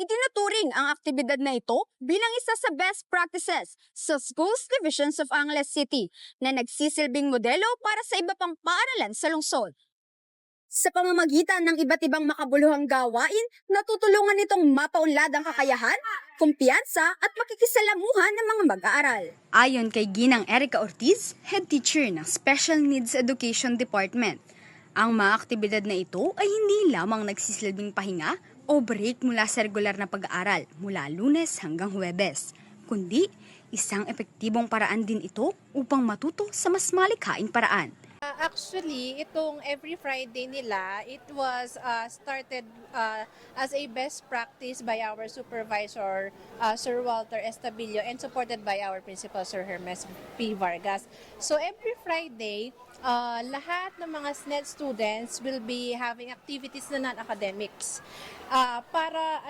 Itinuturing ang aktibidad na ito bilang isa sa best practices sa Schools Divisions of Angeles City na nagsisilbing modelo para sa iba pang paaralan sa lungsod. Sa pamamagitan ng iba't ibang makabuluhang gawain, natutulungan nitong mapaunlad ang kakayahan, kumpiyansa at makikisalamuhan ng mga mag-aaral. Ayon kay Ginang Erica Ortiz, head teacher ng Special Needs Education Department, ang mga aktibidad na ito ay hindi lamang nagsisilbing pahinga o break mula sa regular na pag-aaral mula Lunes hanggang Huwebes, kundi isang epektibong paraan din ito upang matuto sa mas malikhaing paraan. Actually, itong every Friday nila, it was started as a best practice by our supervisor, Sir Walter Estabillo, and supported by our principal, Sir Hermes P. Vargas. So every Friday, lahat ng mga SNED students will be having activities na non-academics. Para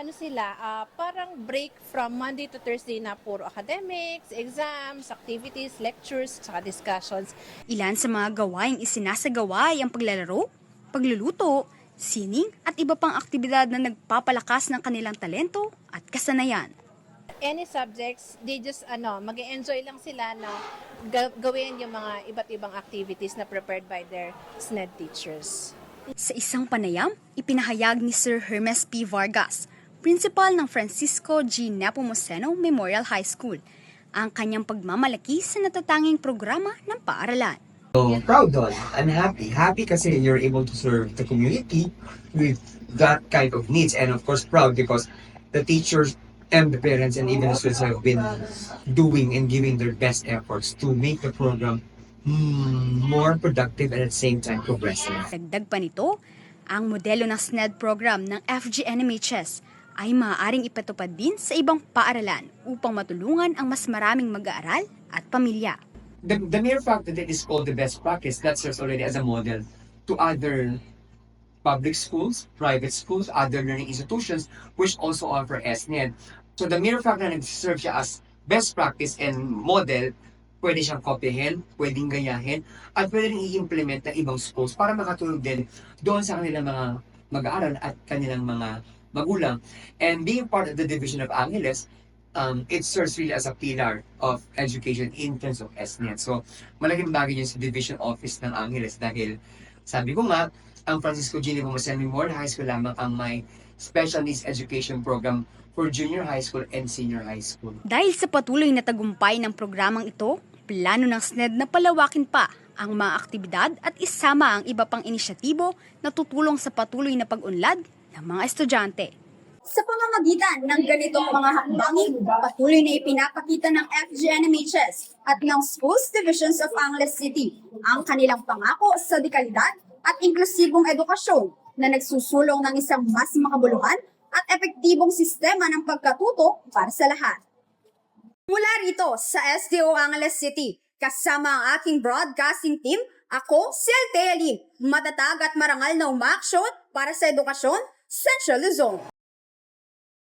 parang break from Monday to Thursday na puro academics, exams, activities, lectures, saka discussions. Ilan sa mga gawaing isinasagawa ay ang paglalaro, pagluluto, sining at iba pang aktibidad na nagpapalakas ng kanilang talento at kasanayan. Any subjects, they just mag-enjoy lang sila na gawin yung mga iba't ibang activities na prepared by their SNED teachers. Sa isang panayam, ipinahayag ni Sir Hermes P. Vargas, principal ng Francisco G. Nepomuceno Memorial High School, ang kanyang pagmamalaki sa natatanging programa ng paaralan. So, proud doon. I'm happy. Happy kasi you're able to serve the community with that kind of needs. And of course, proud because the teachers and the parents and even the students have been doing and giving their best efforts to make the program more productive and at the same time progressive. Dagdag pa nito, ang modelo ng SNED program ng FGNMHS ay maaaring ipatupad din sa ibang paaralan upang matulungan ang mas maraming mag-aaral at pamilya. The mere fact that it is called the best practice, that serves already as a model to other public schools, private schools, other learning institutions, which also offer SNED. So the mere fact na nag-serve siya as best practice and model, pwede siyang kopyahin, pwedeng gayahin, at pwede rin i-implement ng ibang schools para makatulong din doon sa kanilang mga mag-aaral at kanilang mga magulang. And being part of the Division of Angeles, it serves really as a pillar of education in terms of SNED. So, malaking bagay yun sa Division Office ng Angeles dahil sabi ko nga, ang Francisco G. Nepomuceno Memorial High School lamang ang may special needs education program for junior high school and senior high school. Dahil sa patuloy na tagumpay ng programang ito, plano ng SNED na palawakin pa ang mga aktibidad at isama ang iba pang inisyatibo na tutulong sa patuloy na pag-unlad ng mga estudyante. Sa pamamagitan ng ganitong mga hakbangin, patuloy na ipinapakita ng FGNMHS at ng Schools Divisions of Angeles City ang kanilang pangako sa dekalidad at inklusibong edukasyon na nagsusulong ng isang mas makabuluhan at epektibong sistema ng pagkatuto para sa lahat. Mula rito sa SDO Angeles City, kasama ang aking broadcasting team, ako si Althea Lim, matatag at marangal na umaaksyon para sa edukasyon, Central Luzon.